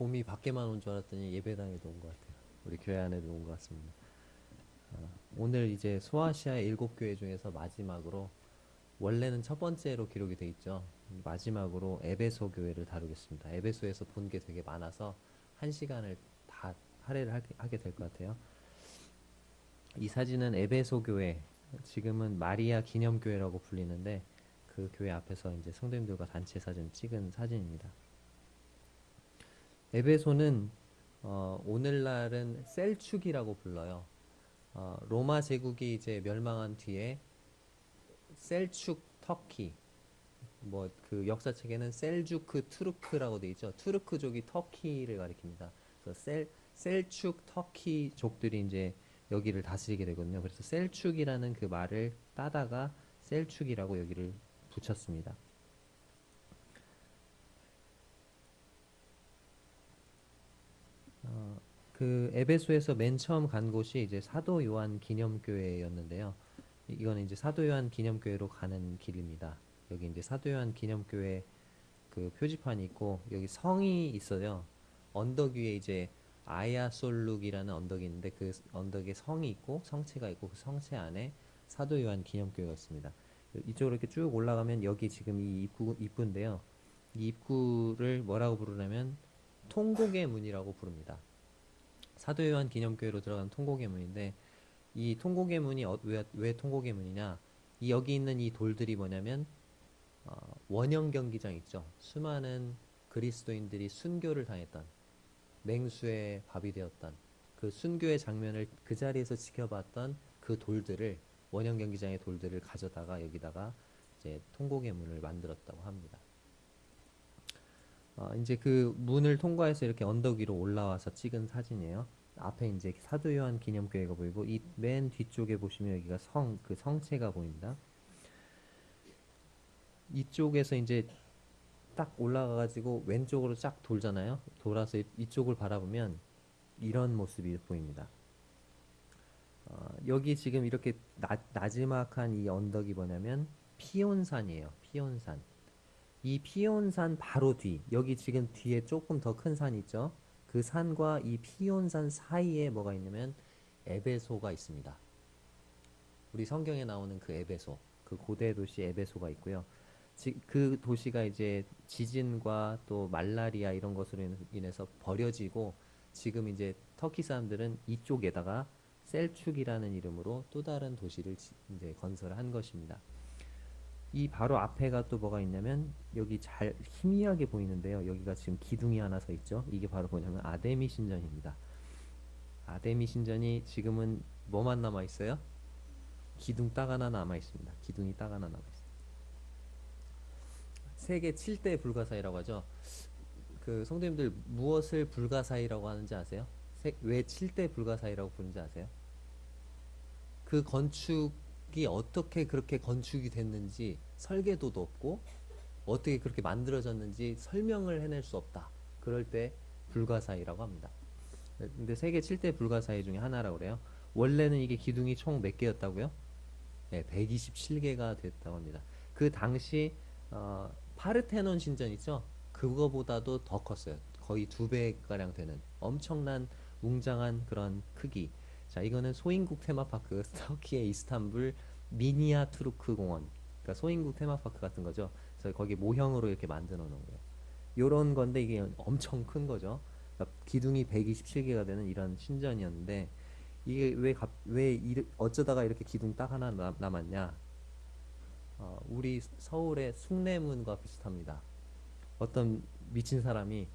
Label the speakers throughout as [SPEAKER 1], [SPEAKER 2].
[SPEAKER 1] 봄이 밖에만 온 줄 알았더니 예배당에도 온 것 같아요. 우리 교회 안에도 온 것 같습니다. 오늘 이제 소아시아의 7교회 중에서 마지막으로, 원래는 첫 번째로 기록이 돼 있죠. 마지막으로 에베소 교회를 다루겠습니다. 에베소에서 본 게 되게 많아서 한 시간을 다 할애를 하게 될 것 같아요. 이 사진은 에베소 교회, 지금은 마리아 기념교회라고 불리는데, 그 교회 앞에서 이제 성도님들과 단체 사진 찍은 사진입니다. 에베소는 오늘날은 셀축이라고 불러요. 로마 제국이 이제 멸망한 뒤에 셀축 터키, 뭐 그 역사책에는 셀주크 투르크라고 돼 있죠. 투르크족이 터키를 가리킵니다. 그래서 셀축 터키족들이 이제 여기를 다스리게 되거든요. 그래서 셀축이라는 그 말을 따다가 셀축이라고 여기를 붙였습니다. 그 에베소에서 맨 처음 간 곳이 이제 사도 요한 기념교회였는데요. 이거는 이제 사도 요한 기념교회로 가는 길입니다. 여기 이제 사도 요한 기념교회 그 표지판이 있고, 여기 성이 있어요. 언덕 위에 이제 아야솔룩이라는 언덕이 있는데, 그 언덕에 성이 있고 성체가 있고, 그 성체 안에 사도 요한 기념교회가 있습니다. 이쪽으로 이렇게 쭉 올라가면 여기 지금 이 입구인데요. 이 입구를 뭐라고 부르냐면 통곡의 문이라고 부릅니다. 사도 요한 기념교회로 들어가는 통곡의 문인데, 이 통곡의 문이 왜 통곡의 문이냐? 여기 있는 이 돌들이 뭐냐면 원형 경기장 있죠. 수많은 그리스도인들이 순교를 당했던, 맹수의 밥이 되었던 그 순교의 장면을 그 자리에서 지켜봤던 그 돌들을, 원형 경기장의 돌들을 가져다가 여기다가 이제 통곡의 문을 만들었다고 합니다. 이제 그 문을 통과해서 이렇게 언덕 위로 올라와서 찍은 사진이에요. 앞에 이제 사도 요한 기념교회가 보이고, 이 맨 뒤쪽에 보시면 여기가 그 성체가 보입니다. 이쪽에서 이제 딱 올라가가지고 왼쪽으로 쫙 돌잖아요. 돌아서 이쪽을 바라보면 이런 모습이 보입니다. 여기 지금 이렇게 나지막한 이 언덕이 뭐냐면 피온산이에요. 피온산. 이 피온산 바로 뒤, 여기 지금 뒤에 조금 더 큰 산 있죠? 그 산과 이 피온산 사이에 뭐가 있냐면 에베소가 있습니다. 우리 성경에 나오는 그 에베소, 그 고대 도시 에베소가 있고요. 그 도시가 이제 지진과 또 말라리아 이런 것으로 인해서 버려지고, 지금 이제 터키 사람들은 이쪽에다가 셀축이라는 이름으로 또 다른 도시를 이제 건설한 것입니다. 이 바로 앞에가 또 뭐가 있냐면, 여기 잘 희미하게 보이는데요. 여기가 지금 기둥이 하나 서 있죠. 이게 바로 뭐냐면 아데미 신전입니다. 아데미 신전이 지금은 뭐만 남아 있어요? 기둥 딱 하나 남아 있습니다. 기둥이 딱 하나 남아 있습니다. 세계 7대 불가사의라고 하죠. 그 성도님들 무엇을 불가사의라고 하는지 아세요? 왜 7대 불가사의라고 부르는지 아세요? 그 건축이 어떻게 그렇게 건축이 됐는지 설계도도 없고, 어떻게 그렇게 만들어졌는지 설명을 해낼 수 없다. 그럴 때 불가사의라고 합니다. 근데 세계 7대 불가사의 중에 하나라고 그래요. 원래는 이게 기둥이 총 몇 개였다고요? 네, 127개가 됐다고 합니다. 그 당시 파르테논 신전 있죠? 그거보다도 더 컸어요. 거의 2배가량 되는 엄청난 웅장한 그런 크기. 자, 이거는 소인국 테마파크, 터키의 이스탄불 미니아투르크 공원. 그러니까 소인국 테마파크 같은 거죠. 그래서 거기 모형으로 이렇게 만들어 놓은 거예요. 요런 건데 이게 엄청 큰 거죠. 그러니까 기둥이 127개가 되는 이런 신전이었는데, 이게 어쩌다가 이렇게 기둥 딱 하나 남았냐? 우리 서울의 숭례문과 비슷합니다. 어떤 미친 사람이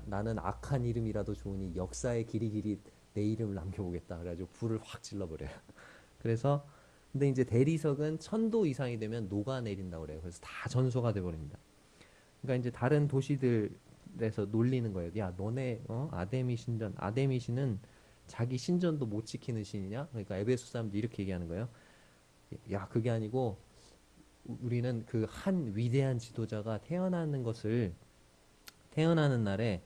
[SPEAKER 1] 나는 악한 이름이라도 좋으니 역사에 길이길이 내 이름을 남겨보겠다. 그래가지고 불을 확 질러버려요. 그래서 근데 이제 대리석은 1000도 이상이 되면 녹아내린다고 그래요. 그래서 다 전소가 돼버립니다. 그러니까 이제 다른 도시들에서 놀리는 거예요. 야, 너네 아데미 신전, 아데미 신은 자기 신전도 못 지키는 신이냐? 그러니까 에베소 사람들이 이렇게 얘기하는 거예요. 야, 그게 아니고 우리는 그 한 위대한 지도자가 태어나는 날에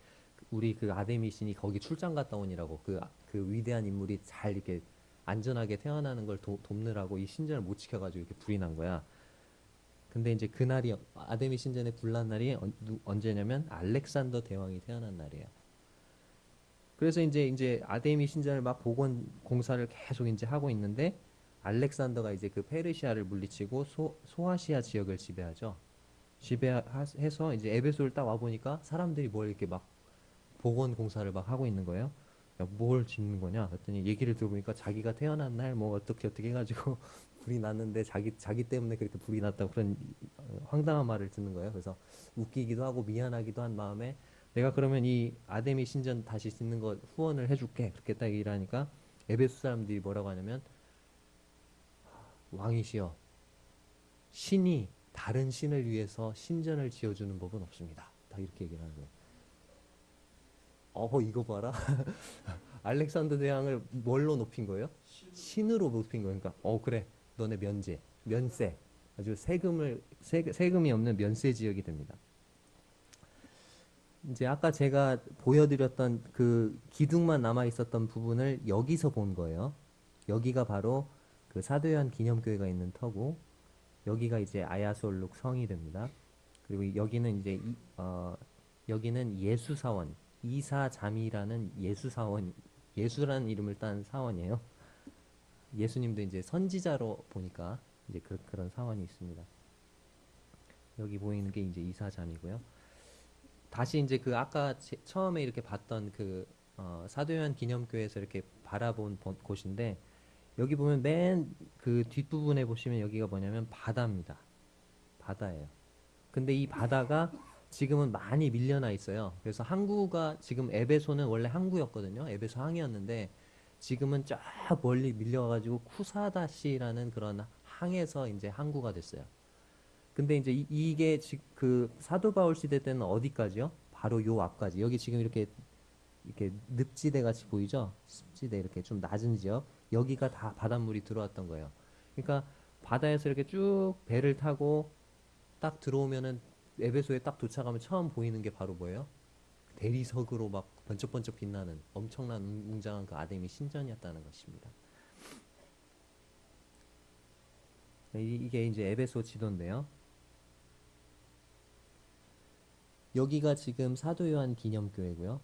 [SPEAKER 1] 우리 그 아데미 신이 거기 출장 갔다 오니라고, 그 위대한 인물이 잘 이렇게 안전하게 태어나는 걸 돕느라고 이 신전을 못 지켜가지고 이렇게 불이 난 거야. 근데 이제 그날이 아데미 신전의 불난 날이 언제냐면 알렉산더 대왕이 태어난 날이에요. 그래서 이제 아데미 신전을 막 복원 공사를 계속 이제 하고 있는데 알렉산더가 이제 그 페르시아를 물리치고 소아시아 지역을 지배하죠. 지배해서 이제 에베소를 딱 와 보니까 사람들이 뭘 이렇게 막 복원 공사를 막 하고 있는 거예요. 야, 뭘 짓는 거냐? 그랬더니 얘기를 들어보니까 자기가 태어난 날 뭐 어떻게 해가지고 불이 났는데 자기 때문에 그렇게 불이 났다고 그런 황당한 말을 듣는 거예요. 그래서 웃기기도 하고 미안하기도 한 마음에 내가 그러면 이 아데미 신전 다시 짓는 거 후원을 해줄게. 그렇게 딱 얘기를 하니까 에베소 사람들이 뭐라고 하냐면 왕이시여 신이 다른 신을 위해서 신전을 지어주는 법은 없습니다. 다 이렇게 얘기를 하는 거예요. 이거 봐라. 알렉산더 대왕을 뭘로 높인 거예요? 신으로 높인 거예요. 그러니까 그래 너네 면세 아주 세금이 없는 면세 지역이 됩니다. 이제 아까 제가 보여드렸던 그 기둥만 남아 있었던 부분을 여기서 본 거예요. 여기가 바로 그 사도요한 기념교회가 있는 터고 여기가 이제 아야솔룩 성이 됩니다. 그리고 여기는 이제 여기는 예수사원 이사자미라는 예수사원 예수라는 이름을 딴 사원이에요. 예수님도 이제 선지자로 보니까 이제 그런 사원이 있습니다. 여기 보이는 게 이제 이사잠이고요. 다시 이제 그 아까 처음에 이렇게 봤던 그 사도요한 기념교회에서 이렇게 바라본 곳인데 여기 보면 맨 그 뒷부분에 보시면 여기가 뭐냐면 바다입니다. 바다예요. 근데 이 바다가 지금은 많이 밀려나 있어요. 그래서 항구가 지금 에베소는 원래 항구였거든요. 에베소 항이었는데 지금은 쫙 멀리 밀려가지고 쿠사다시라는 그런 항에서 이제 항구가 됐어요. 근데 이제 그 사도 바울 시대 때는 어디까지요? 바로 요 앞까지. 여기 지금 이렇게 늪지대 같이 보이죠? 습지대 이렇게 좀 낮은 지역. 여기가 다 바닷물이 들어왔던 거예요. 그러니까 바다에서 이렇게 쭉 배를 타고 딱 들어오면은 에베소에 딱 도착하면 처음 보이는 게 바로 뭐예요? 대리석으로 막 번쩍번쩍 빛나는 엄청난 웅장한 그 아데미 신전이었다는 것입니다. 이게 이제 에베소 지도인데요. 여기가 지금 사도 요한 기념교회고요.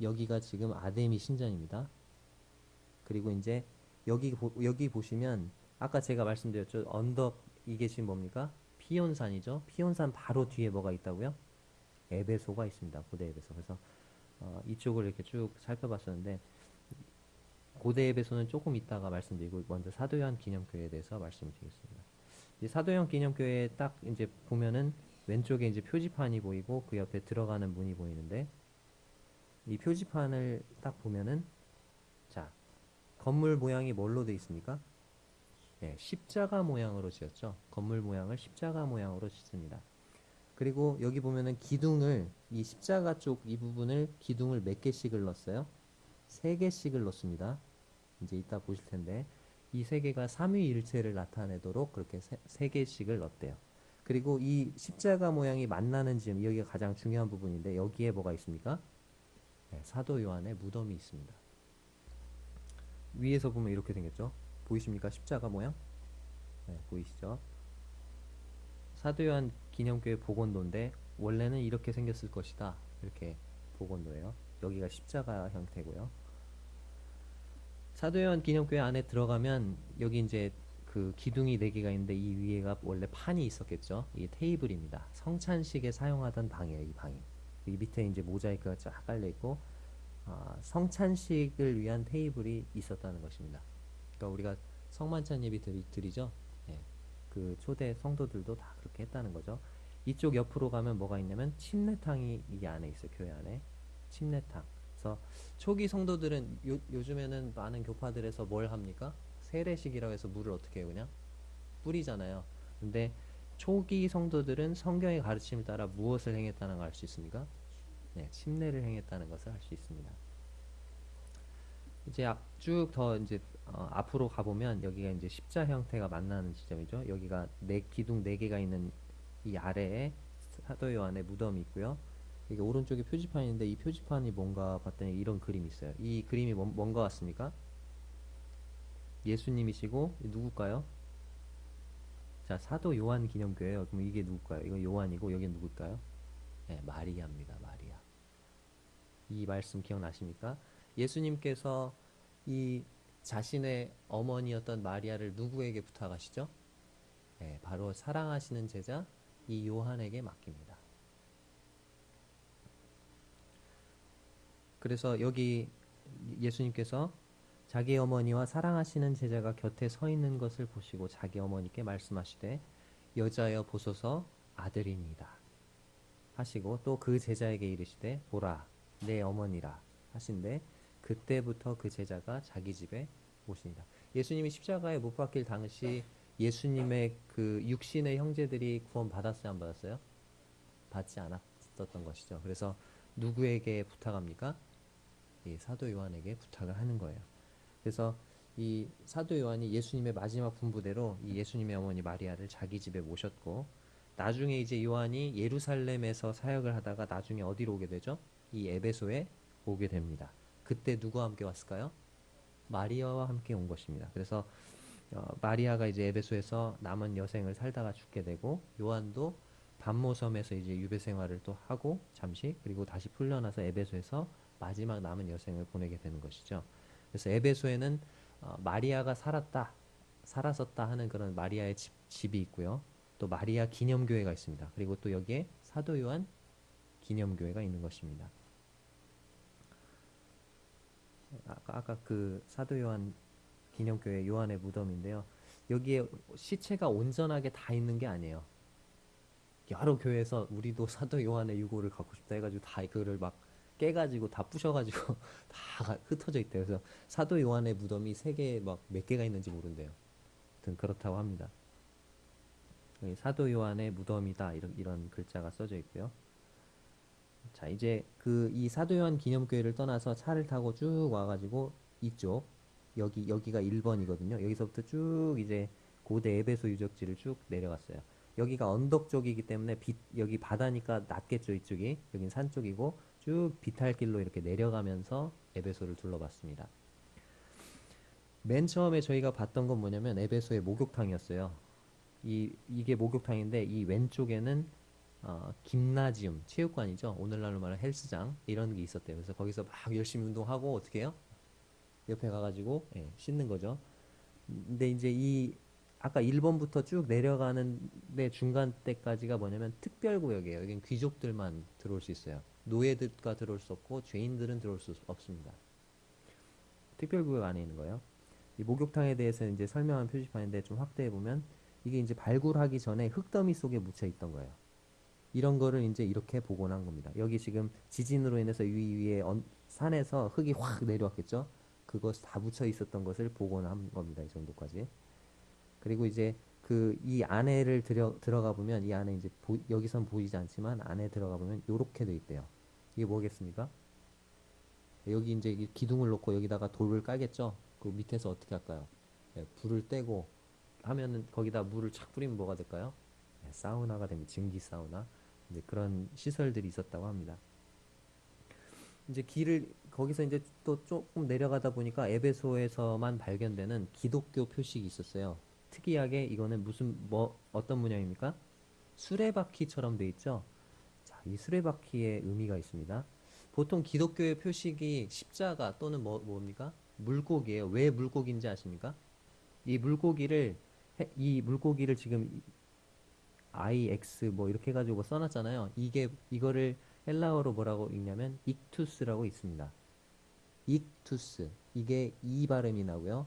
[SPEAKER 1] 여기가 지금 아데미 신전입니다. 그리고 이제 여기 보시면 아까 제가 말씀드렸죠. 언덕 이게 지금 뭡니까? 피온산이죠. 피온산 바로 뒤에 뭐가 있다고요? 에베소가 있습니다. 고대 에베소. 그래서 이쪽을 이렇게 쭉 살펴봤었는데 고대 에베소는 조금 이따가 말씀드리고 먼저 사도요한 기념교회에 대해서 말씀드리겠습니다. 이제 사도요한 기념교회에 딱 이제 보면은 왼쪽에 이제 표지판이 보이고 그 옆에 들어가는 문이 보이는데 이 표지판을 딱 보면은 자 건물 모양이 뭘로 되어 있습니까? 네, 십자가 모양으로 지었죠. 건물 모양을 십자가 모양으로 짓습니다. 그리고 여기 보면은 기둥을 이 십자가 쪽 이 부분을 기둥을 몇 개씩을 넣었어요? 세 개씩을 넣습니다. 이제 이따 보실 텐데 이 세 개가 삼위일체를 나타내도록 그렇게 세 개씩을 넣었대요. 그리고 이 십자가 모양이 만나는 지점 여기가 가장 중요한 부분인데 여기에 뭐가 있습니까? 네, 사도 요한의 무덤이 있습니다. 위에서 보면 이렇게 생겼죠? 보이십니까? 십자가 모양? 네, 보이시죠? 사도 요한 기념교회 복원도인데 원래는 이렇게 생겼을 것이다. 이렇게 복원도예요. 여기가 십자가 형태고요. 사도 요한 기념교회 안에 들어가면 여기 이제 그 기둥이 4개가 있는데 이 위에가 원래 판이 있었겠죠. 이게 테이블입니다. 성찬식에 사용하던 방이에요. 이 방이. 이 밑에 이제 모자이크가 쫙 깔려 있고 성찬식을 위한 테이블이 있었다는 것입니다. 그러니까 우리가 성만찬 예비 드리죠. 예. 그 초대 성도들도 다 그렇게 했다는 거죠. 이쪽 옆으로 가면 뭐가 있냐면 침례탕이 이 안에 있어요. 교회 안에 침례탕. 그래서 초기 성도들은 요즘에는 많은 교파들에서 뭘 합니까? 세례식이라고 해서 물을 어떻게 해요? 그냥 뿌리잖아요. 근데 초기 성도들은 성경의 가르침을 따라 무엇을 행했다는 걸 알 수 있습니까? 네, 침례를 행했다는 것을 알 수 있습니다. 이제 쭉 더 이제 앞으로 가보면 여기가 이제 십자 형태가 만나는 지점이죠. 여기가 기둥 4개가 있는 이 아래에 사도 요한의 무덤이 있고요. 이게 오른쪽에 표지판인데 이 표지판이 뭔가 봤더니 이런 그림이 있어요. 이 그림이 뭔가 같습니까? 예수님이시고 누굴까요? 자, 사도 요한 기념교회요. 그럼 이게 누굴까요? 이거 요한이고 여기 누굴까요? 네, 마리아입니다. 마리아. 이 말씀 기억나십니까? 예수님께서 이 자신의 어머니였던 마리아를 누구에게 부탁하시죠? 네, 바로 사랑하시는 제자 이 요한에게 맡깁니다. 그래서 여기 예수님께서 자기 어머니와 사랑하시는 제자가 곁에 서 있는 것을 보시고 자기 어머니께 말씀하시되 여자여 보소서 아들이니이다 하시고 또 그 제자에게 이르시되 보라 내 어머니라 하신데 그때부터 그 제자가 자기 집에 오시니라. 예수님이 십자가에 못 박힐 당시 예수님의 그 육신의 형제들이 구원 받았어요, 안 받았어요? 받지 않았었던 것이죠. 그래서 누구에게 부탁합니까? 이 사도 요한에게 부탁을 하는 거예요. 그래서 이 사도 요한이 예수님의 마지막 분부대로 이 예수님의 어머니 마리아를 자기 집에 모셨고 나중에 이제 요한이 예루살렘에서 사역을 하다가 나중에 어디로 오게 되죠? 이 에베소에 오게 됩니다. 그때 누구와 함께 왔을까요? 마리아와 함께 온 것입니다. 그래서 마리아가 이제 에베소에서 남은 여생을 살다가 죽게 되고 요한도 반모섬에서 이제 유배 생활을 또 하고 잠시 그리고 다시 풀려나서 에베소에서 마지막 남은 여생을 보내게 되는 것이죠. 그래서 에베소에는 마리아가 살았었다 하는 그런 마리아의 집이 있고요. 또 마리아 기념교회가 있습니다. 그리고 또 여기에 사도 요한 기념교회가 있는 것입니다. 아까 그 사도 요한 기념교회 요한의 무덤인데요. 여기에 시체가 온전하게 다 있는 게 아니에요. 여러 교회에서 우리도 사도 요한의 유고를 갖고 싶다 해가지고 다 그거를 막 깨가지고 다 부셔가지고 다 흩어져 있대요. 그래서 사도 요한의 무덤이 세 개 막 몇 개가 있는지 모른대요. 아무튼 그렇다고 합니다. 여기 사도 요한의 무덤이다 이런 글자가 써져 있고요. 자 이제 그 이 사도 요한 기념교회를 떠나서 차를 타고 쭉 와가지고 이쪽 여기가 1번이거든요. 여기서부터 쭉 이제 고대 에베소 유적지를 쭉 내려갔어요. 여기가 언덕 쪽이기 때문에 여기 바다니까 낮겠죠. 이쪽이 여긴 산 쪽이고 쭉 비탈길로 이렇게 내려가면서 에베소를 둘러봤습니다. 맨 처음에 저희가 봤던 건 뭐냐면 에베소의 목욕탕이었어요. 이게 목욕탕인데 이 왼쪽에는 김나지움 체육관이죠. 오늘날로 말하면 헬스장 이런 게 있었대요. 그래서 거기서 막 열심히 운동하고 어떻게 해요? 옆에 가가지고 씻는 거죠. 근데 이제 이 아까 1번부터 쭉 내려가는 데 중간 때까지가 뭐냐면 특별구역이에요. 여긴 귀족들만 들어올 수 있어요. 노예들과 들어올 수 없고 죄인들은 들어올 수 없습니다. 특별구역 안에 있는 거예요. 이 목욕탕에 대해서는 이제 설명한 표지판인데 좀 확대해 보면 이게 이제 발굴하기 전에 흙더미 속에 묻혀 있던 거예요. 이런 거를 이제 이렇게 복원한 겁니다. 여기 지금 지진으로 인해서 위에 산에서 흙이 확 내려왔겠죠. 그것 다 묻혀 있었던 것을 복원한 겁니다. 이 정도까지. 그리고 이제 그 이 안에를 들어가 보면 이 안에 이제 여기선 보이지 않지만 안에 들어가 보면 요렇게 돼 있대요. 이게 뭐겠습니까? 여기 이제 기둥을 놓고 여기다가 돌을 깔겠죠. 그 밑에서 어떻게 할까요? 불을 떼고 하면은 거기다 물을 착 뿌리면 뭐가 될까요? 사우나가 됩니다. 증기 사우나. 이제 그런 시설들이 있었다고 합니다. 이제 거기서 이제 또 조금 내려가다 보니까 에베소에서만 발견되는 기독교 표식이 있었어요. 특이하게 이거는 어떤 문양입니까? 수레바퀴처럼 돼 있죠. 자, 이 수레바퀴의 의미가 있습니다. 보통 기독교의 표식이 십자가 또는 뭡니까? 물고기예요. 왜 물고기인지 아십니까? 이 물고기를 지금 IX 뭐 이렇게 해가지고 써놨잖아요. 이거를 헬라어로 뭐라고 읽냐면 익투스라고 있습니다. 익투스. 이게 이 발음이 나고요.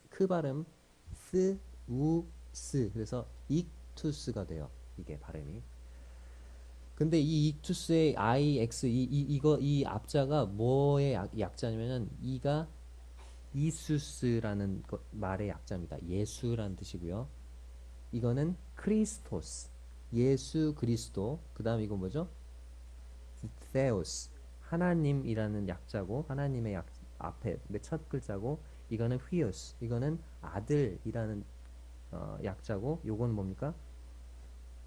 [SPEAKER 1] 크 발음 스 그래서 익투스가 돼요. 이게 발음이. 근데 이 익투스의 IX 이 앞자가 뭐의 약자냐면은 이가 이수스라는 말의 약자입니다. 예수라는 뜻이고요. 이거는 크리스토스, 예수 그리스도. 그 다음 이건 뭐죠? 테오스, 하나님이라는 약자고 하나님의 앞에 첫 글자고 이거는 휘오스, 이거는 아들이라는 약자고 요건 뭡니까?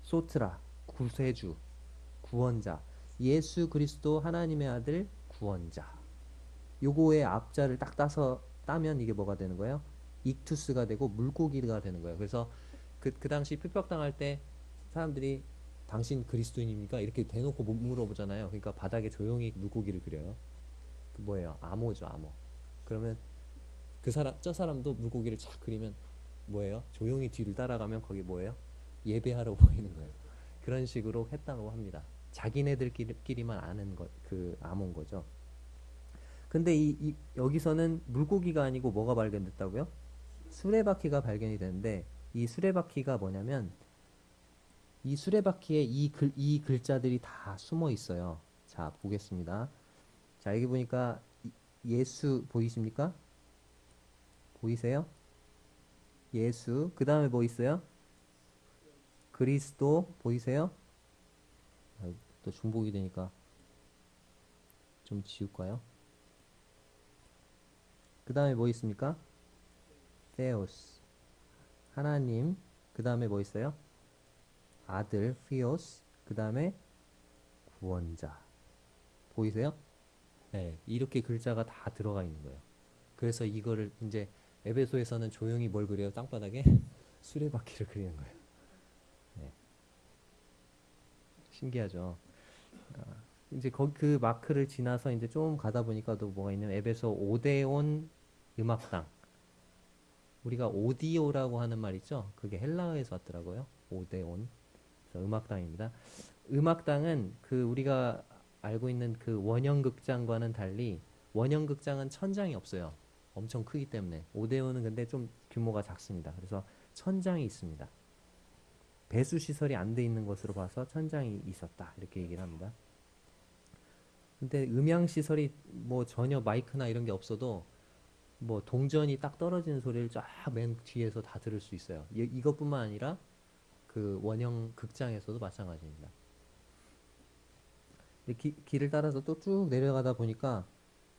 [SPEAKER 1] 소트라, 구세주, 구원자. 예수 그리스도 하나님의 아들 구원자. 요거의 앞자를 딱 따면 이게 뭐가 되는 거예요? 익투스가 되고 물고기가 되는 거예요. 그래서 그 당시 핍박당할 때 사람들이 당신 그리스도인입니까? 이렇게 대놓고 못 물어보잖아요. 그러니까 바닥에 조용히 물고기를 그려요. 그 뭐예요? 암호죠, 암호. 그러면 저 사람도 물고기를 착 그리면 뭐예요? 조용히 뒤를 따라가면 거기 뭐예요? 예배하러 보이는 거예요. 그런 식으로 했다고 합니다. 자기네들끼리만 아는 그 암호인 거죠. 근데 여기서는 물고기가 아니고 뭐가 발견됐다고요? 수레바퀴가 발견이 되는데 이 수레바퀴가 뭐냐면 이 수레바퀴에 이 글자들이 다 숨어 있어요. 자, 보겠습니다. 자, 여기 보니까 예수 보이십니까? 보이세요? 예수. 그 다음에 뭐 있어요? 그리스도 보이세요? 또 중복이 되니까 좀 지울까요? 그 다음에 뭐 있습니까? 테오스. 하나님. 그 다음에 뭐 있어요? 아들, 피오스. 그 다음에 구원자. 보이세요? 네, 이렇게 글자가 다 들어가 있는 거예요. 그래서 이거를 이제 에베소에서는 조용히 뭘 그려요? 땅바닥에 수레바퀴를 그리는 거예요. 네, 신기하죠. 이제 그 마크를 지나서 이제 좀 가다 보니까 또 뭐가 있냐면 에베소 오데온 음악당. 우리가 오디오라고 하는 말 있죠? 그게 헬라어에서 왔더라고요. 오데온. 그래서 음악당입니다. 음악당은 그 우리가 알고 있는 그 원형극장과는 달리 원형극장은 천장이 없어요. 엄청 크기 때문에. 오데오는 근데 좀 규모가 작습니다. 그래서 천장이 있습니다. 배수 시설이 안 돼 있는 것으로 봐서 천장이 있었다. 이렇게 얘기를 합니다. 근데 음향 시설이 뭐 전혀 마이크나 이런 게 없어도 뭐 동전이 딱 떨어지는 소리를 쫙 맨 뒤에서 다 들을 수 있어요. 이것뿐만 아니라 그 원형 극장에서도 마찬가지입니다. 길을 따라서 또 쭉 내려가다 보니까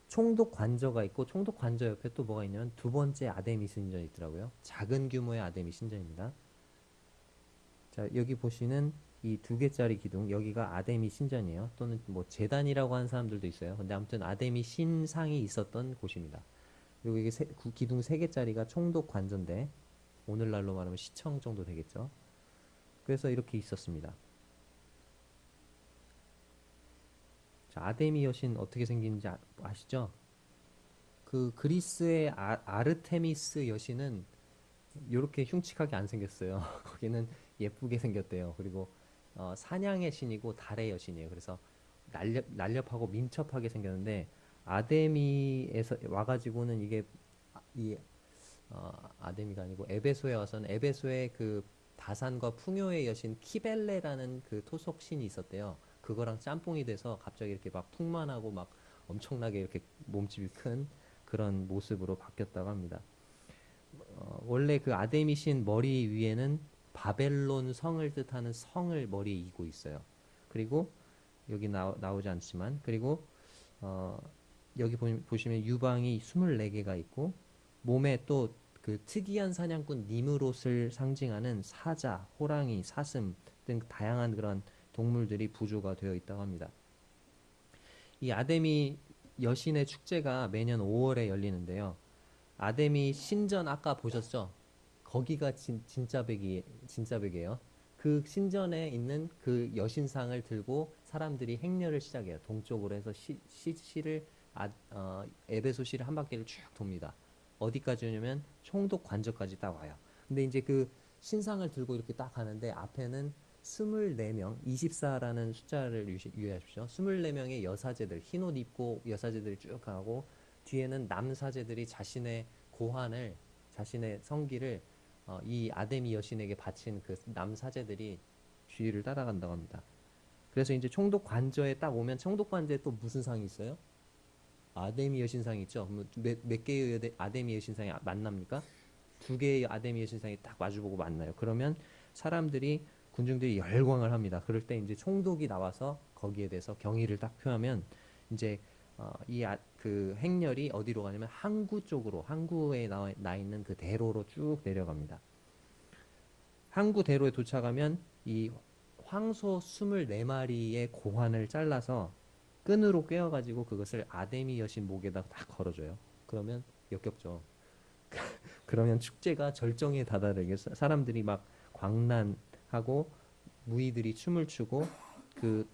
[SPEAKER 1] 총독 관저가 있고 총독 관저 옆에 또 뭐가 있냐면 두 번째 아데미 신전이 있더라고요. 작은 규모의 아데미 신전입니다. 자, 여기 보시는 이 두 개짜리 기둥, 여기가 아데미 신전이에요. 또는 뭐 제단이라고 하는 사람들도 있어요. 근데 아무튼 아데미 신상이 있었던 곳입니다. 그리고 이게 기둥 세 개짜리가 총독 관저인데 오늘날로 말하면 시청 정도 되겠죠. 그래서 이렇게 있었습니다. 자, 아데미 여신 어떻게 생긴지 아시죠? 그 그리스의 아르테미스 여신은 이렇게 흉측하게 안 생겼어요. 거기는 예쁘게 생겼대요. 그리고 사냥의 신이고 달의 여신이에요. 그래서 날렵하고 민첩하게 생겼는데 아데미에서 와가지고는 이게 이 아데미가 아니고 에베소에 와서는 에베소의 그 다산과 풍요의 여신 키벨레라는 그 토속 신이 있었대요. 그거랑 짬뽕이 돼서 갑자기 이렇게 막 풍만하고 막 엄청나게 이렇게 몸집이 큰 그런 모습으로 바뀌었다고 합니다. 원래 그 아데미 신 머리 위에는 바벨론 성을 뜻하는 성을 머리에 이고 있어요. 그리고 여기 나오지 않지만 그리고 어, 여기 보시면 유방이 24개가 있고 몸에 또 그 특이한 사냥꾼 니므롯을 상징하는 사자, 호랑이, 사슴 등 다양한 그런 동물들이 부조가 되어 있다고 합니다. 이 아데미 여신의 축제가 매년 5월에 열리는데요. 아데미 신전 아까 보셨죠? 거기가 진짜 백이에요. 그 신전에 있는 그 여신상을 들고 사람들이 행렬을 시작해요. 동쪽으로 해서 시를 에베소 시를 한 바퀴를 쭉 돕니다. 어디까지 오냐면 총독 관저까지 딱 와요. 근데 이제 그 신상을 들고 이렇게 딱 가는데 앞에는 24명, 24라는 숫자를 유의하십시오. 24명의 여사제들, 흰옷 입고 여사제들이 쭉 가고 뒤에는 남사제들이 자신의 고환을 자신의 성기를 이 아데미 여신에게 바친 그 남사제들이 주위를 따라간다고 합니다. 그래서 이제 총독 관저에 딱 오면 총독 관저에 또 무슨 상이 있어요? 아데미 여신상이 있죠. 몇 개의 아데미 여신상이 만납니까? 두 개의 아데미 여신상이 딱 마주보고 만나요. 그러면 사람들이 군중들이 열광을 합니다. 그럴 때 이제 총독이 나와서 거기에 대해서 경의를 딱 표하면 이제 그 행렬이 어디로 가냐면 항구 쪽으로 항구에 나 있는 그 대로로 쭉 내려갑니다. 항구 대로에 도착하면 이 황소 24마리의 고환을 잘라서 끈으로 꿰어가지고 그것을 아데미 여신 목에다 딱 걸어줘요. 그러면 역겹죠. 그러면 축제가 절정에 다다르게 사람들이 막 광란하고 무희들이 춤을 추고 그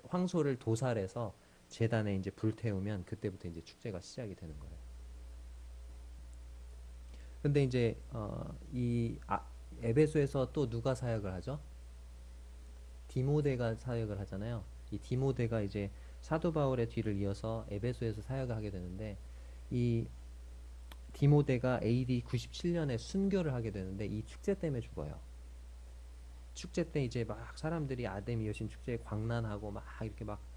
[SPEAKER 1] 황소를 도살해서 제단에 이제 불태우면 그때부터 이제 축제가 시작이 되는 거예요. 근데 이제 에베소에서 또 누가 사역을 하죠? 디모데가 사역을 하잖아요. 이 디모데가 이제 사도 바울의 뒤를 이어서 에베소에서 사역을 하게 되는데 이 디모데가 AD 97년에 순교를 하게 되는데 이 축제 때문에 죽어요. 축제 때 이제 막 사람들이 아데미 여신 축제에 광란하고 막 이렇게 막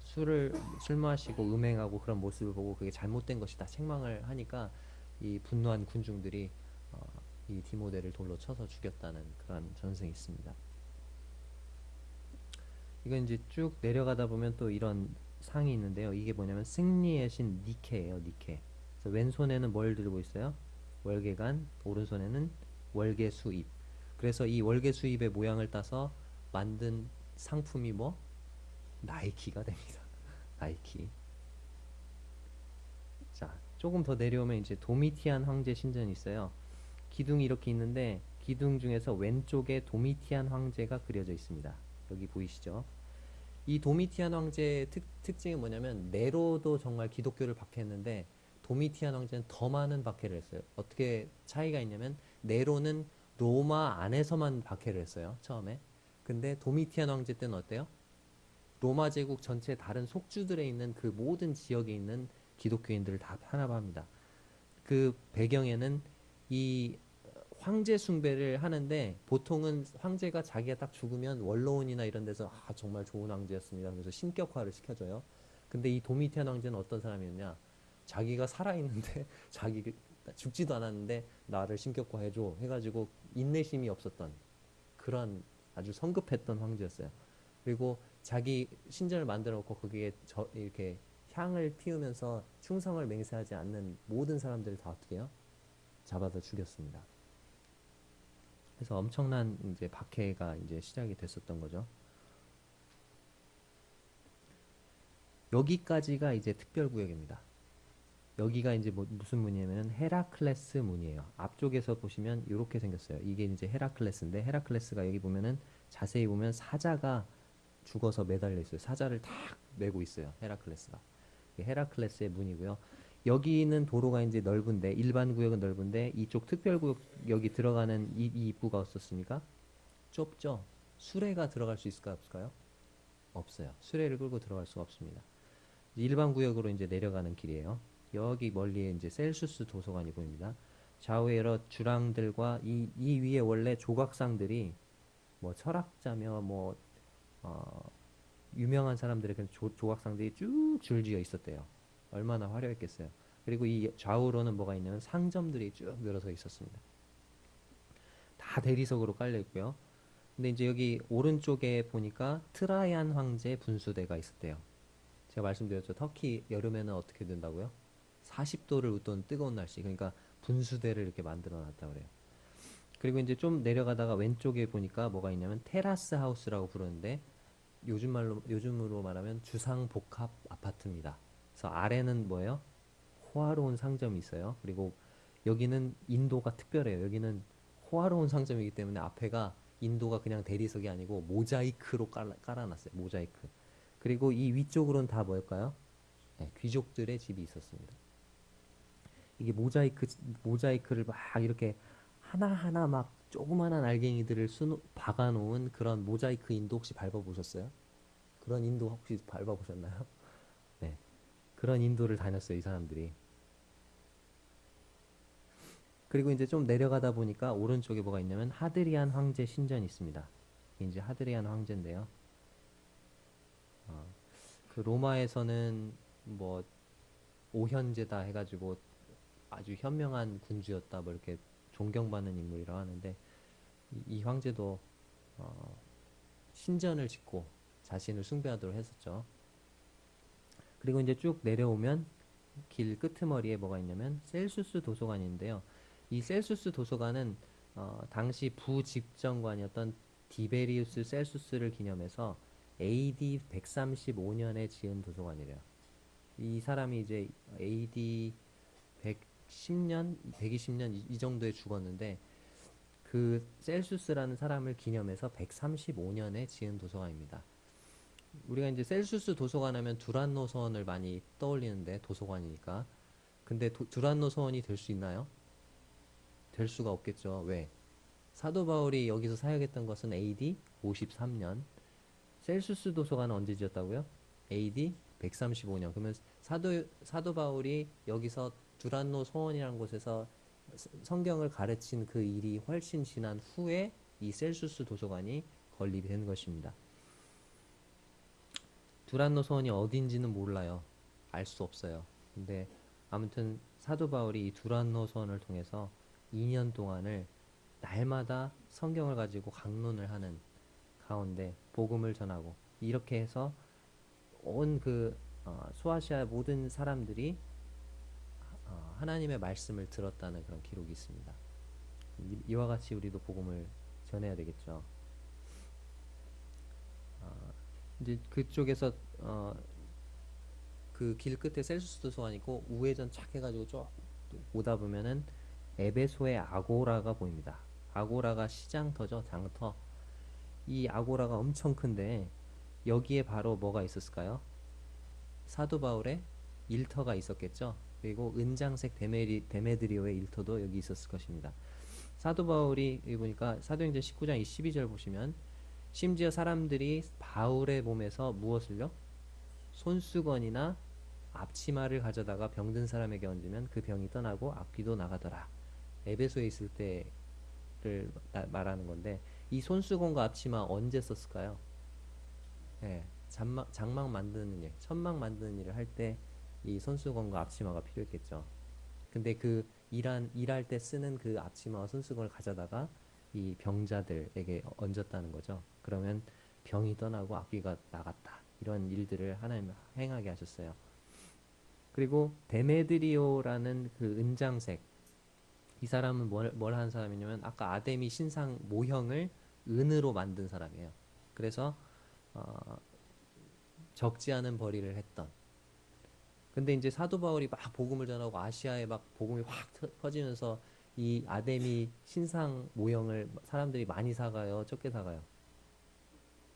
[SPEAKER 1] 술 마시고 음행하고 그런 모습을 보고 그게 잘못된 것이다 책망을 하니까 이 분노한 군중들이 어, 이 디모데를 돌로 쳐서 죽였다는 그런 전승이 있습니다. 이건 이제 쭉 내려가다 보면 또 이런 상이 있는데요. 이게 뭐냐면 승리의 신 니케예요. 니케. 그래서 왼손에는 뭘 들고 있어요? 월계관, 오른손에는 월계수입. 그래서 이 월계수입의 모양을 따서 만든 상품이 뭐? 나이키가 됩니다. 나이키. 자, 조금 더 내려오면 이제 도미티안 황제 신전이 있어요. 기둥이 이렇게 있는데 기둥 중에서 왼쪽에 도미티안 황제가 그려져 있습니다. 여기 보이시죠? 이 도미티안 황제의 특징이 뭐냐면 네로도 정말 기독교를 박해했는데 도미티안 황제는 더 많은 박해를 했어요. 어떻게 차이가 있냐면 네로는 로마 안에서만 박해를 했어요. 처음에. 근데 도미티안 황제 때는 어때요? 로마 제국 전체 다른 속주들에 있는 그 모든 지역에 있는 기독교인들을 다 탄압합니다. 그 배경에는 이 황제 숭배를 하는데 보통은 황제가 자기가 딱 죽으면 원로원이나 이런 데서 정말 좋은 황제였습니다. 그래서 신격화를 시켜줘요. 근데 이 도미티안 황제는 어떤 사람이었냐? 자기가 살아있는데 자기 죽지도 않았는데 나를 신격화해줘 해가지고 인내심이 없었던 그런 아주 성급했던 황제였어요. 그리고 자기 신전을 만들어 놓고 거기에 이렇게 향을 피우면서 충성을 맹세하지 않는 모든 사람들을 다 어떻게 해요? 잡아다 죽였습니다. 그래서 엄청난 이제 박해가 이제 시작이 됐었던 거죠. 여기까지가 이제 특별구역입니다. 여기가 이제 무슨 문이냐면 헤라클레스 문이에요. 앞쪽에서 보시면 이렇게 생겼어요. 이게 이제 헤라클레스인데 헤라클레스가 여기 보면은 자세히 보면 사자가 죽어서 매달려 있어요. 사자를 탁 메고 있어요. 헤라클레스가. 헤라클레스의 문이고요. 여기는 도로가 이제 넓은데 일반 구역은 넓은데 이쪽 특별구역 여기 들어가는 이 입구가 어떻습니까? 좁죠. 수레가 들어갈 수 있을까요? 없을까요? 없어요. 수레를 끌고 들어갈 수가 없습니다. 일반 구역으로 이제 내려가는 길이에요. 여기 멀리에 이제 셀수스 도서관이 보입니다. 좌우에 여러 주랑들과 이 위에 원래 조각상들이 뭐 철학자며 뭐 어, 유명한 사람들의 그런 조각상들이 쭉 줄지어 있었대요. 얼마나 화려했겠어요. 그리고 이 좌우로는 뭐가 있냐면 상점들이 쭉 늘어서 있었습니다. 다 대리석으로 깔려 있고요. 근데 이제 여기 오른쪽에 보니까 트라이안 황제 분수대가 있었대요. 제가 말씀드렸죠. 터키 여름에는 어떻게 된다고요? 40도를 웃돈 뜨거운 날씨. 그러니까 분수대를 이렇게 만들어 놨다 그래요. 그리고 이제 좀 내려가다가 왼쪽에 보니까 뭐가 있냐면 테라스 하우스라고 부르는데 요즘으로 말하면 주상복합 아파트입니다. 그래서 아래는 뭐예요? 호화로운 상점이 있어요. 그리고 여기는 인도가 특별해요. 여기는 호화로운 상점이기 때문에 앞에가 인도가 그냥 대리석이 아니고 모자이크로 깔아놨어요. 모자이크. 그리고 이 위쪽으로는 다 뭘까요? 네, 귀족들의 집이 있었습니다. 이게 모자이크를 막 이렇게 하나하나 막 조그만한 알갱이들을 박아놓은 그런 모자이크 인도 혹시 밟아보셨어요? 그런 인도 혹시 밟아보셨나요? 네. 그런 인도를 다녔어요, 이 사람들이. 그리고 이제 좀 내려가다 보니까 오른쪽에 뭐가 있냐면 하드리안 황제 신전이 있습니다. 이게 이제 하드리안 황제인데요. 어, 그 로마에서는 뭐 오현제다 해가지고 아주 현명한 군주였다 뭐 이렇게 존경받는 인물이라고 하는데 이 황제도 어, 신전을 짓고 자신을 숭배하도록 했었죠. 그리고 이제 쭉 내려오면 길 끄트머리에 뭐가 있냐면 셀수스 도서관인데요. 이 셀수스 도서관은 당시 부집정관이었던 디베리우스 셀수스를 기념해서 AD 135년에 지은 도서관이래요. 이 사람이 이제 AD 110년, 120년 이 정도에 죽었는데 그 셀수스라는 사람을 기념해서 135년에 지은 도서관입니다. 우리가 이제 셀수스 도서관 하면 두란노 서원을 많이 떠올리는데 도서관이니까. 근데 두란노 서원이 될 수 있나요? 될 수가 없겠죠. 왜? 사도 바울이 여기서 사역했던 것은 AD 53년. 셀수스 도서관은 언제 지었다고요? AD 135년. 그러면 사도 바울이 여기서 두란노 소원이라는 곳에서 성경을 가르친 그 일이 훨씬 지난 후에 이 셀수스 도서관이 건립이 된 것입니다. 두란노 소원이 어딘지는 몰라요. 알 수 없어요. 근데 아무튼 사도 바울이 이 두란노 소원을 통해서 2년 동안을 날마다 성경을 가지고 강론을 하는 가운데 복음을 전하고 이렇게 해서 온 소아시아 모든 사람들이 하나님의 말씀을 들었다는 그런 기록이 있습니다. 이와 같이 우리도 복음을 전해야 되겠죠. 이제 그쪽에서 그 길 끝에 셀수스 도서관 있고 우회전 착 해가지고 쭉 오다 보면은 에베소의 아고라가 보입니다. 아고라가 시장터죠, 장터. 이 아고라가 엄청 큰데 여기에 바로 뭐가 있었을까요? 사도 바울의 일터가 있었겠죠. 그리고 은장색 데메드리오의 일터도 여기 있었을 것입니다. 사도 바울이 여기 보니까 사도행전 19장 12절 보시면 심지어 사람들이 바울의 몸에서 무엇을요? 손수건이나 앞치마를 가져다가 병든 사람에게 얹으면 그 병이 떠나고 악귀도 나가더라. 에베소에 있을 때를 말하는 건데 이 손수건과 앞치마 언제 썼을까요? 예, 장막 만드는 일, 천막 만드는 일을 할 때 이 손수건과 앞치마가 필요했겠죠. 근데 그 일할 때 쓰는 그 앞치마와 손수건을 가져다가 이 병자들에게 얹었다는 거죠. 그러면 병이 떠나고 악귀가 나갔다. 이런 일들을 하나님 행하게 하셨어요. 그리고 데메드리오라는 그 은장색, 이 사람은 뭘 하는 사람이냐면 아까 아데미 신상 모형을 은으로 만든 사람이에요. 그래서 어, 적지 않은 벌이를 했던. 근데 이제 사도 바울이 막 복음을 전하고 아시아에 막 복음이 확 퍼지면서 이 아데미 신상 모형을 사람들이 많이 사가요, 적게 사가요?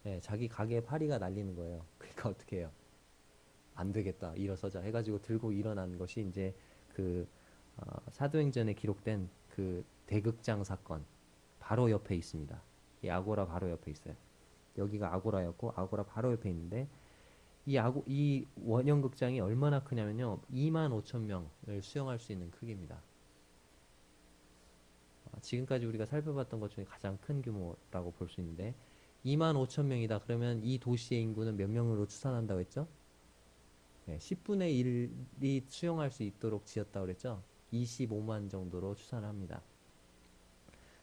[SPEAKER 1] 네, 자기 가게에 파리가 날리는 거예요. 그러니까 어떻게 해요? 안 되겠다, 일어서자 해가지고 들고 일어난 것이 이제 그 사도행전에 기록된 그 대극장 사건 바로 옆에 있습니다. 이 아고라 바로 옆에 있어요. 여기가 아고라였고 아고라 바로 옆에 있는데 이 원형 극장이 얼마나 크냐면요. 2만 5천 명을 수용할 수 있는 크기입니다. 지금까지 우리가 살펴봤던 것 중에 가장 큰 규모라고 볼 수 있는데 2만 5천 명이다. 그러면 이 도시의 인구는 몇 명으로 추산한다고 했죠? 네, 10분의 1이 수용할 수 있도록 지었다고 그랬죠? 25만 정도로 추산합니다.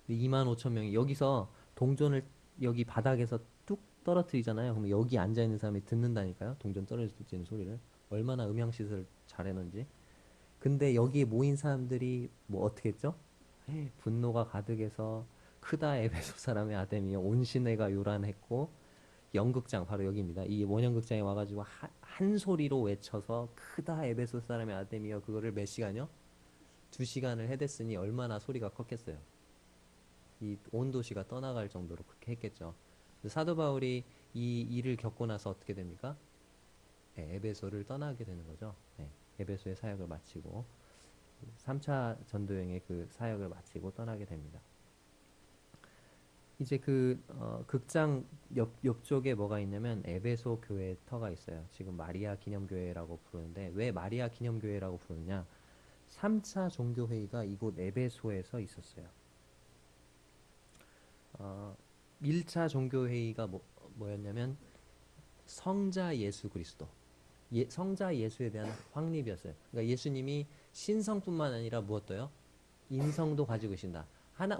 [SPEAKER 1] 2만 5천 명이 여기서 동전을 여기 바닥에서 뚝 떨어뜨리잖아요. 그럼 여기 앉아있는 사람이 듣는다니까요. 동전 떨어지는 소리를. 얼마나 음향시설 잘 해놓은지. 근데 여기에 모인 사람들이 뭐 어떻게 했죠? 분노가 가득해서 크다 에베소 사람의 아데미여 온 시내가 요란했고 연극장 바로 여기입니다. 이 원형극장에 와가지고 한 소리로 외쳐서 크다 에베소 사람의 아데미여 그거를 몇 시간요? 2시간을 해댔으니 얼마나 소리가 컸겠어요. 이 온 도시가 떠나갈 정도로 그렇게 했겠죠. 사도 바울이 이 일을 겪고 나서 어떻게 됩니까? 네, 에베소를 떠나게 되는 거죠. 네, 에베소의 사역을 마치고 3차 전도여행의 그 사역을 마치고 떠나게 됩니다. 이제 극장 옆쪽에 뭐가 있냐면 에베소 교회 터가 있어요. 지금 마리아 기념교회라고 부르는데 왜 마리아 기념교회라고 부르느냐? 3차 종교회의가 이곳 에베소에서 있었어요. 1차 종교회의가 뭐였냐면 성자 예수 그리스도, 성자 예수에 대한 확립이었어요. 그러니까 예수님이 신성뿐만 아니라 무엇도요? 인성도 가지고 계신다.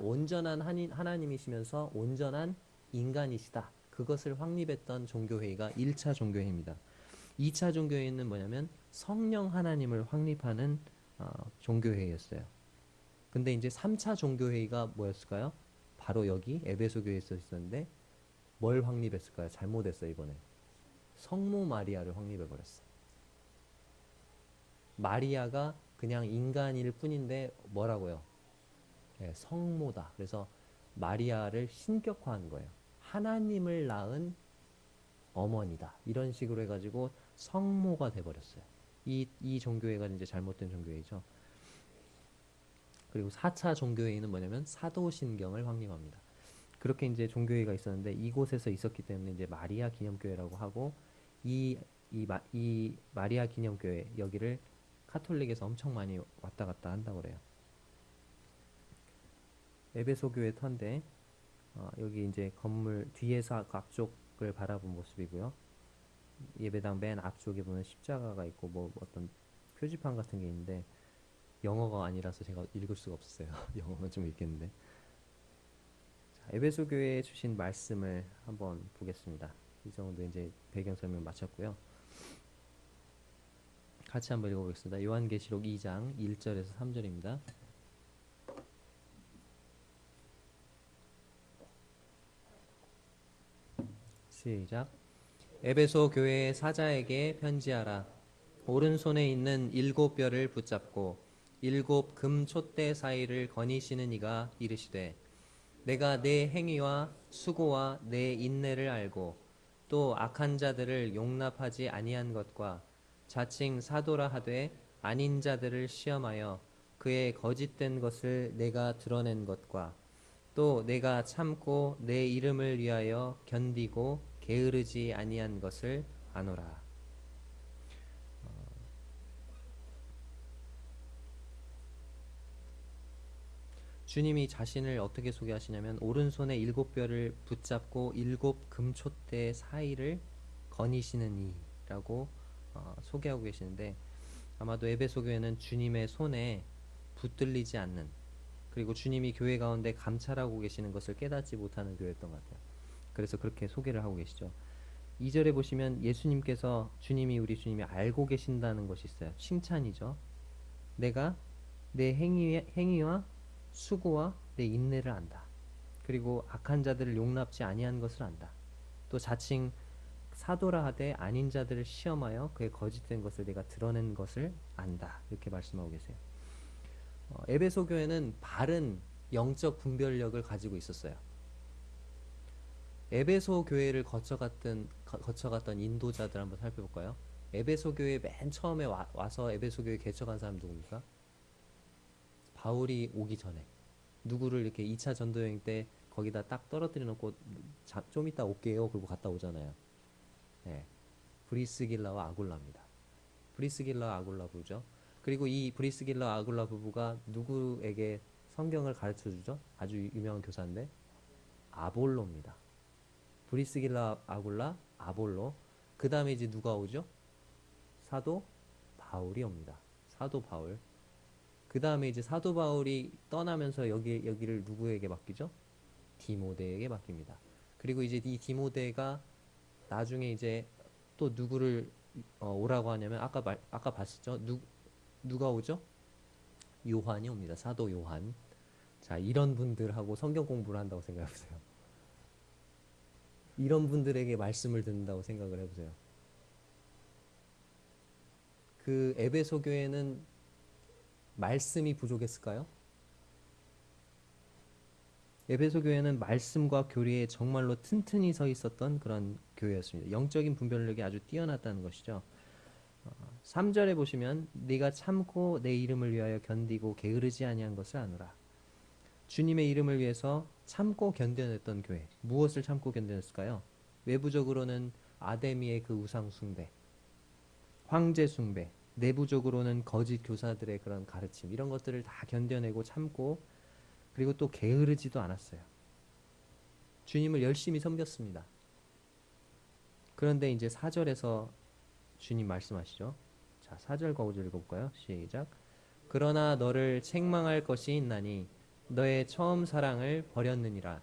[SPEAKER 1] 온전한 하나님이시면서 온전한 인간이시다. 그것을 확립했던 종교회의가 1차 종교회의입니다. 2차 종교회의는 뭐냐면 성령 하나님을 확립하는 종교회의였어요. 근데 이제 3차 종교회의가 뭐였을까요? 바로 여기 에베소 교회에 있었는데 뭘 확립했을까요? 잘못했어요, 이번에. 성모 마리아를 확립해버렸어. 마리아가 그냥 인간일 뿐인데 뭐라고요? 네, 성모다. 그래서 마리아를 신격화한 거예요. 하나님을 낳은 어머니다. 이런 식으로 해가지고 성모가 돼버렸어요. 이 종교회가 이제 잘못된 종교회죠. 그리고 4차 종교회의는 뭐냐면 사도신경을 확립합니다. 그렇게 이제 종교회의가 있었는데 이곳에서 있었기 때문에 이제 마리아 기념교회라고 하고 이 마리아 기념교회 여기를 카톨릭에서 엄청 많이 왔다 갔다 한다고 그래요. 에베소 교회 터인데 여기 이제 건물 뒤에서 앞쪽을 바라본 모습이고요. 예배당 맨 앞쪽에 보면 십자가가 있고 뭐 어떤 표지판 같은 게 있는데 영어가 아니라서 제가 읽을 수가 없었어요. 영어는 좀 읽겠는데. 자, 에베소 교회에 주신 말씀을 한번 보겠습니다. 이 정도 이제 배경 설명 마쳤고요. 같이 한번 읽어보겠습니다. 요한계시록 2장 1절에서 3절입니다. 시작. 에베소 교회의 사자에게 편지하라. 오른손에 있는 7뼈를 붙잡고 7금 촛대 사이를 거니시는 이가 이르시되 내가 내 행위와 수고와 내 인내를 알고 또 악한 자들을 용납하지 아니한 것과 자칭 사도라 하되 아닌 자들을 시험하여 그의 거짓된 것을 내가 드러낸 것과 또 내가 참고 내 이름을 위하여 견디고 게으르지 아니한 것을 아노라. 주님이 자신을 어떻게 소개하시냐면 오른손에 7뼈를 붙잡고 7금촛대 사이를 거니시는 이라고 소개하고 계시는데 아마도 에베소 교회는 주님의 손에 붙들리지 않는 그리고 주님이 교회 가운데 감찰하고 계시는 것을 깨닫지 못하는 교회였던 것 같아요. 그래서 그렇게 소개를 하고 계시죠. 2절에 보시면 예수님께서 우리 주님이 알고 계신다는 것이 있어요. 칭찬이죠. 내가 내 행위와 수고와 내 인내를 안다. 그리고 악한 자들을 용납지 아니한 것을 안다. 또 자칭 사도라 하되 아닌 자들을 시험하여 그의 거짓된 것을 내가 드러낸 것을 안다. 이렇게 말씀하고 계세요. 에베소 교회는 바른 영적 분별력을 가지고 있었어요. 에베소 교회를 거쳐갔던 인도자들 한번 살펴볼까요? 에베소 교회 맨 처음에 와서 에베소 교회 개척한 사람 누굽니까? 바울이 오기 전에 누구를 이렇게 2차 전도 여행 때 거기다 딱 떨어뜨려 놓고 좀 이따 올게요. 그리고 갔다 오잖아요. 네. 브리스길라와 아굴라입니다. 브리스길라와 아굴라 부부죠. 그리고 이 브리스길라와 아굴라 부부가 누구에게 성경을 가르쳐 주죠? 아주 유명한 교사인데 아볼로입니다. 브리스길라, 아굴라, 아볼로. 그 다음에 이제 누가 오죠? 사도 바울이 옵니다. 사도 바울. 그 다음에 이제 사도 바울이 떠나면서 여기를 누구에게 맡기죠? 디모데에게 맡깁니다. 그리고 이제 이 디모데가 나중에 이제 또 누구를 오라고 하냐면 아까 봤었죠? 누가 오죠? 요한이 옵니다. 사도 요한. 자, 이런 분들하고 성경 공부를 한다고 생각해 보세요. 이런 분들에게 말씀을 듣는다고 생각을 해보세요. 그 에베소 교회는 말씀이 부족했을까요? 에베소 교회는 말씀과 교리에 정말로 튼튼히 서 있었던 그런 교회였습니다. 영적인 분별력이 아주 뛰어났다는 것이죠. 3절에 보시면 네가 참고 내 이름을 위하여 견디고 게으르지 아니한 것을 아노라. 주님의 이름을 위해서 참고 견뎌냈던 교회. 무엇을 참고 견뎌냈을까요? 외부적으로는 아데미의 그 우상 숭배, 황제 숭배, 내부적으로는 거짓 교사들의 그런 가르침 이런 것들을 다 견뎌내고 참고 그리고 또 게으르지도 않았어요. 주님을 열심히 섬겼습니다. 그런데 이제 4절에서 주님 말씀하시죠. 자, 4절과 5절 읽어볼까요? 시작. 그러나 너를 책망할 것이 있나니 너의 처음 사랑을 버렸느니라.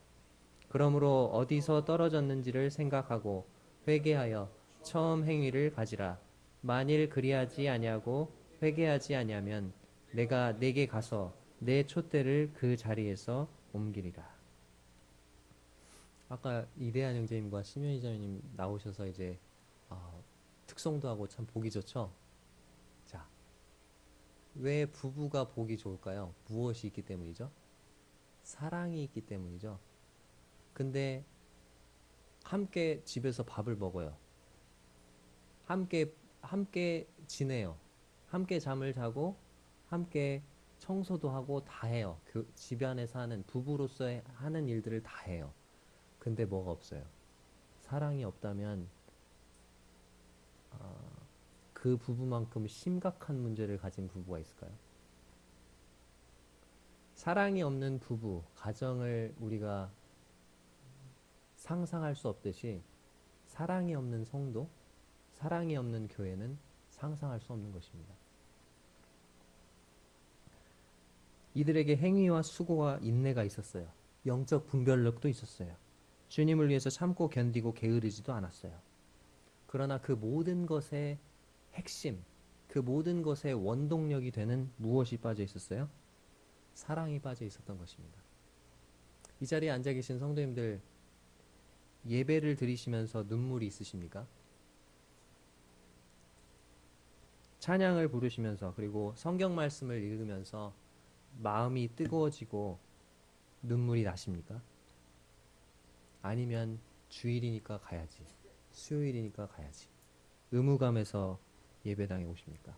[SPEAKER 1] 그러므로 어디서 떨어졌는지를 생각하고 회개하여 처음 행위를 가지라. 만일 그리하지 아니하고 회개하지 아니하면 내가 내게 가서 내 촛대를 그 자리에서 옮기리라. 아까 이대한 형제님과 심현희 자매님 나오셔서 이제 특송도 하고 참 보기 좋죠. 자, 왜 부부가 보기 좋을까요? 무엇이 있기 때문이죠? 사랑이 있기 때문이죠. 근데 함께 집에서 밥을 먹어요. 함께 지내요. 함께 잠을 자고 함께 청소도 하고 다 해요. 집안에서 하는 부부로서 하는 일들을 다 해요. 근데 뭐가 없어요? 사랑이 없다면 그 부부만큼 심각한 문제를 가진 부부가 있을까요? 사랑이 없는 부부, 가정을 우리가 상상할 수 없듯이 사랑이 없는 성도, 사랑이 없는 교회는 상상할 수 없는 것입니다. 이들에게 행위와 수고와 인내가 있었어요. 영적 분별력도 있었어요. 주님을 위해서 참고 견디고 게으르지도 않았어요. 그러나 그 모든 것의 핵심, 그 모든 것의 원동력이 되는 무엇이 빠져 있었어요? 사랑이 빠져 있었던 것입니다. 이 자리에 앉아 계신 성도님들, 예배를 드리시면서 눈물이 있으십니까? 찬양을 부르시면서 그리고 성경 말씀을 읽으면서 마음이 뜨거워지고 눈물이 나십니까? 아니면 주일이니까 가야지, 수요일이니까 가야지, 의무감에서 예배당에 오십니까?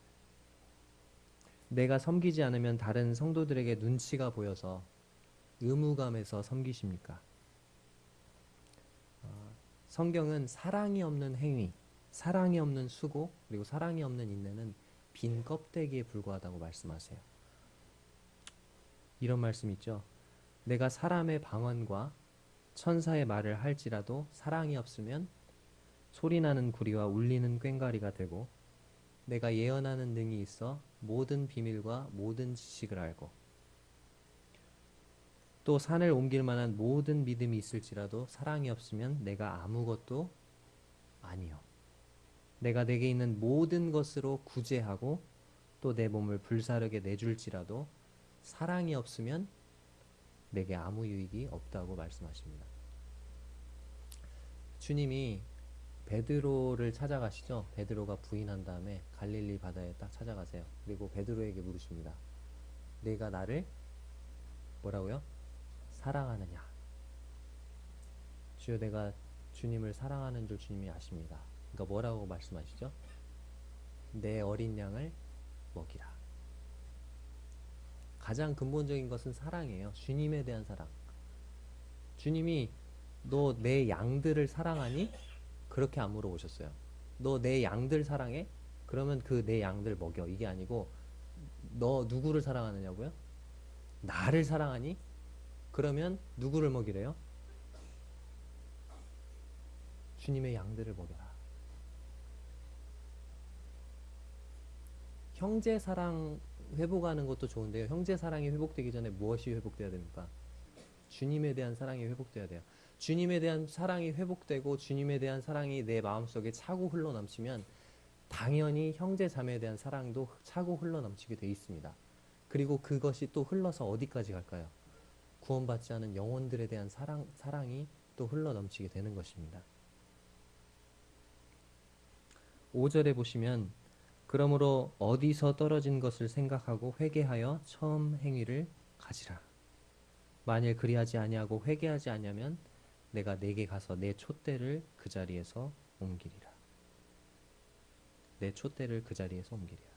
[SPEAKER 1] 내가 섬기지 않으면 다른 성도들에게 눈치가 보여서 의무감에서 섬기십니까? 성경은 사랑이 없는 행위, 사랑이 없는 수고, 그리고 사랑이 없는 인내는 빈 껍데기에 불과하다고 말씀하세요. 이런 말씀 있죠. 내가 사람의 방언과 천사의 말을 할지라도 사랑이 없으면 소리나는 구리와 울리는 꽹과리가 되고, 내가 예언하는 능이 있어 모든 비밀과 모든 지식을 알고, 또 산을 옮길 만한 모든 믿음이 있을지라도 사랑이 없으면 내가 아무것도 아니요. 내가 내게 있는 모든 것으로 구제하고 또 내 몸을 불사르게 내줄지라도 사랑이 없으면 내게 아무 유익이 없다고 말씀하십니다. 주님이 베드로를 찾아가시죠. 베드로가 부인한 다음에 갈릴리 바다에 딱 찾아가세요. 그리고 베드로에게 물으십니다. 내가 나를 뭐라고요? 사랑하느냐? 주여, 내가 주님을 사랑하는 줄 주님이 아십니다. 그러니까 뭐라고 말씀하시죠? 내 어린 양을 먹이라. 가장 근본적인 것은 사랑이에요. 주님에 대한 사랑. 주님이 너 내 양들을 사랑하니? 그렇게 안 물어보셨어요. 너 내 양들 사랑해? 그러면 그 내 양들 먹여. 이게 아니고 너 누구를 사랑하느냐고요? 나를 사랑하니? 그러면 누구를 먹이래요? 주님의 양들을 먹여라. 형제 사랑 회복하는 것도 좋은데요. 형제 사랑이 회복되기 전에 무엇이 회복돼야 됩니까? 주님에 대한 사랑이 회복돼야 돼요. 주님에 대한 사랑이 회복되고 주님에 대한 사랑이 내 마음속에 차고 흘러넘치면 당연히 형제 자매에 대한 사랑도 차고 흘러넘치게 돼 있습니다. 그리고 그것이 또 흘러서 어디까지 갈까요? 구원받지 않은 영혼들에 대한 사랑이 또 흘러넘치게 되는 것입니다. 5절에 보시면 그러므로 어디서 떨어진 것을 생각하고 회개하여 처음 행위를 가지라. 만일 그리하지 아니하고 회개하지 아니하면 내가 내게 가서 내 촛대를 그 자리에서 옮기리라. 내 촛대를 그 자리에서 옮기리라.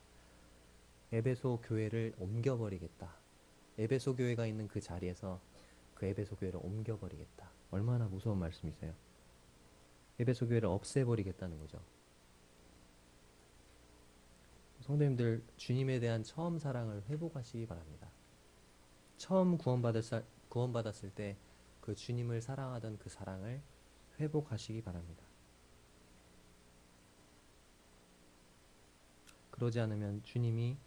[SPEAKER 1] 에베소 교회를 옮겨버리겠다. 에베소 교회가 있는 그 자리에서 그 에베소 교회를 옮겨버리겠다. 얼마나 무서운 말씀이세요? 에베소 교회를 없애버리겠다는 거죠. 성도님들, 주님에 대한 처음 사랑을 회복하시기 바랍니다. 처음 구원받았을 때 그 주님을 사랑하던 그 사랑을 회복하시기 바랍니다. 그러지 않으면 주님이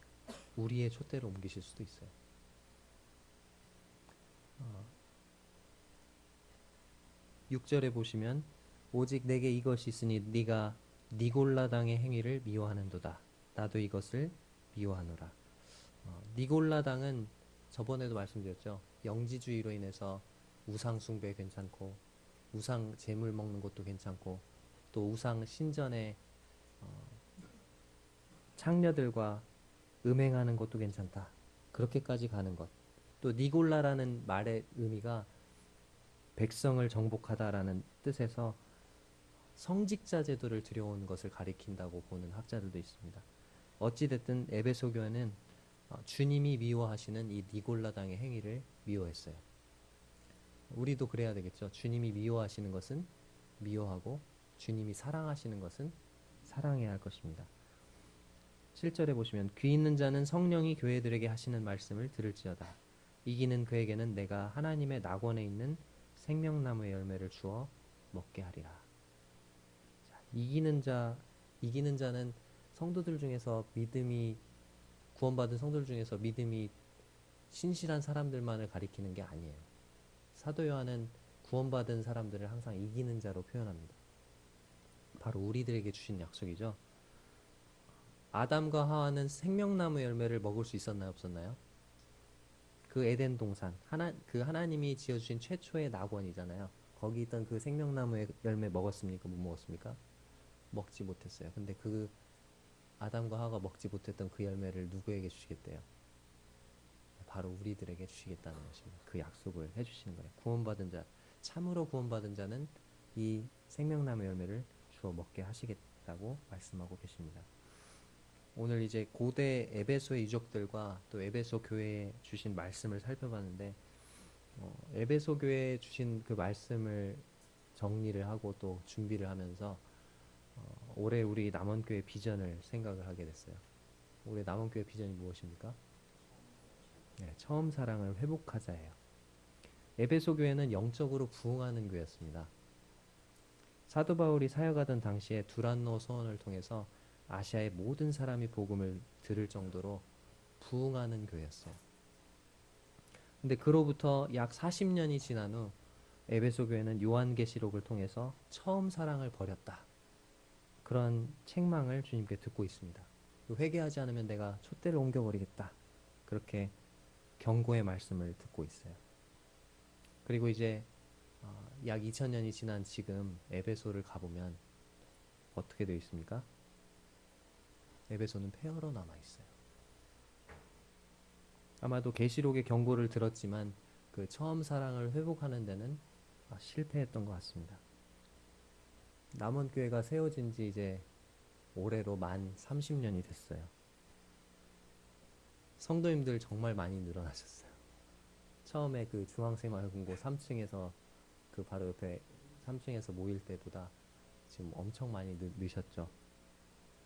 [SPEAKER 1] 우리의 촛대로 옮기실 수도 있어요. 6절에 보시면 오직 내게 이것이 있으니 네가 니골라당의 행위를 미워하는도다. 나도 이것을 미워하노라. 니골라당은 저번에도 말씀드렸죠. 영지주의로 인해서 우상 숭배 괜찮고 우상 제물 먹는 것도 괜찮고 또 우상 신전에 창녀들과 음행하는 것도 괜찮다. 그렇게까지 가는 것. 또 니골라라는 말의 의미가 백성을 정복하다라는 뜻에서 성직자 제도를 들여온 것을 가리킨다고 보는 학자들도 있습니다. 어찌됐든 에베소 교회는 주님이 미워하시는 이 니골라당의 행위를 미워했어요. 우리도 그래야 되겠죠. 주님이 미워하시는 것은 미워하고 주님이 사랑하시는 것은 사랑해야 할 것입니다. 7절에 보시면 귀 있는 자는 성령이 교회들에게 하시는 말씀을 들을지어다. 이기는 그에게는 내가 하나님의 낙원에 있는 생명나무의 열매를 주어 먹게 하리라. 자, 이기는 자는 성도들 중에서 구원받은 성도들 중에서 믿음이 신실한 사람들만을 가리키는 게 아니에요. 사도 요한은 구원받은 사람들을 항상 이기는 자로 표현합니다. 바로 우리들에게 주신 약속이죠. 아담과 하와는 생명나무 열매를 먹을 수 있었나요, 없었나요? 그 에덴 동산, 그 하나님이 지어주신 최초의 낙원이잖아요. 거기 있던 그 생명나무의 열매 먹었습니까? 못 먹었습니까? 먹지 못했어요. 근데 그 아담과 하와가 먹지 못했던 그 열매를 누구에게 주시겠대요? 바로 우리들에게 주시겠다는 것입니다. 그 약속을 해주시는 거예요. 구원받은 자, 참으로 구원받은 자는 이 생명나무 열매를 주어 먹게 하시겠다고 말씀하고 계십니다. 오늘 이제 고대 에베소의 유족들과 또 에베소 교회에 주신 말씀을 살펴봤는데 에베소 교회에 주신 그 말씀을 정리를 하고 또 준비를 하면서 올해 우리 남원교회 비전을 생각을 하게 됐어요. 올해 남원교회 비전이 무엇입니까? 네, 처음 사랑을 회복하자예요. 에베소 교회는 영적으로 부흥하는 교회였습니다. 사도 바울이 사역하던 당시에 두란노 소원을 통해서 아시아의 모든 사람이 복음을 들을 정도로 부흥하는 교회였어요. 근데 그로부터 약 40년이 지난 후 에베소 교회는 요한계시록을 통해서 처음 사랑을 버렸다. 그런 책망을 주님께 듣고 있습니다. 회개하지 않으면 내가 촛대를 옮겨버리겠다. 그렇게 경고의 말씀을 듣고 있어요. 그리고 이제 약 2000년이 지난 지금 에베소를 가보면 어떻게 되어 있습니까? 에베소는 폐허로 남아 있어요. 아마도 계시록의 경고를 들었지만 그 처음 사랑을 회복하는 데는 실패했던 것 같습니다. 남원교회가 세워진 지 이제 올해로 만 30년이 됐어요. 성도님들 정말 많이 늘어나셨어요. 처음에 그 중앙생활금고 3층에서 그 바로 옆에 3층에서 모일 때보다 지금 엄청 많이 느셨죠.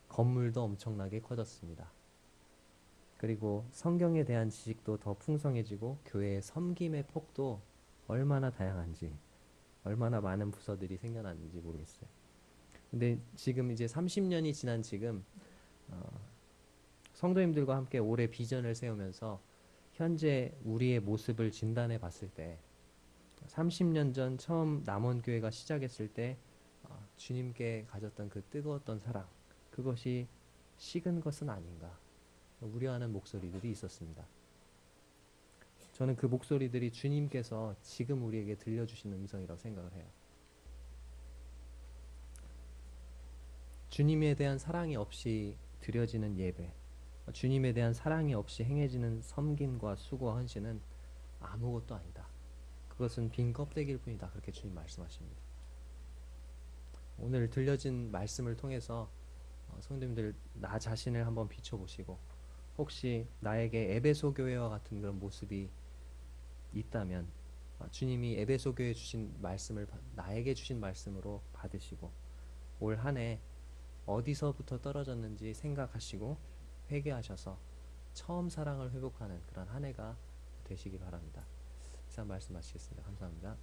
[SPEAKER 1] 건물도 엄청나게 커졌습니다. 그리고 성경에 대한 지식도 더 풍성해지고 교회의 섬김의 폭도 얼마나 다양한지, 얼마나 많은 부서들이 생겨났는지 모르겠어요. 근데 지금 이제 30년이 지난 지금 성도님들과 함께 올해 비전을 세우면서 현재 우리의 모습을 진단해 봤을 때 30년 전 처음 남원교회가 시작했을 때 주님께 가졌던 그 뜨거웠던 사랑, 그것이 식은 것은 아닌가 우려하는 목소리들이 있었습니다. 저는 그 목소리들이 주님께서 지금 우리에게 들려주시는 음성이라고 생각을 해요. 주님에 대한 사랑이 없이 드려지는 예배, 주님에 대한 사랑이 없이 행해지는 섬김과 수고와 헌신은 아무것도 아니다. 그것은 빈 껍데기일 뿐이다. 그렇게 주님 말씀하십니다. 오늘 들려진 말씀을 통해서 성도님들 나 자신을 한번 비춰보시고 혹시 나에게 에베소 교회와 같은 그런 모습이 있다면 주님이 에베소 교회에 주신 말씀을 나에게 주신 말씀으로 받으시고 올 한 해 어디서부터 떨어졌는지 생각하시고 회개하셔서 처음 사랑을 회복하는 그런 한 해가 되시기 바랍니다. 이상 말씀하시겠습니다. 감사합니다.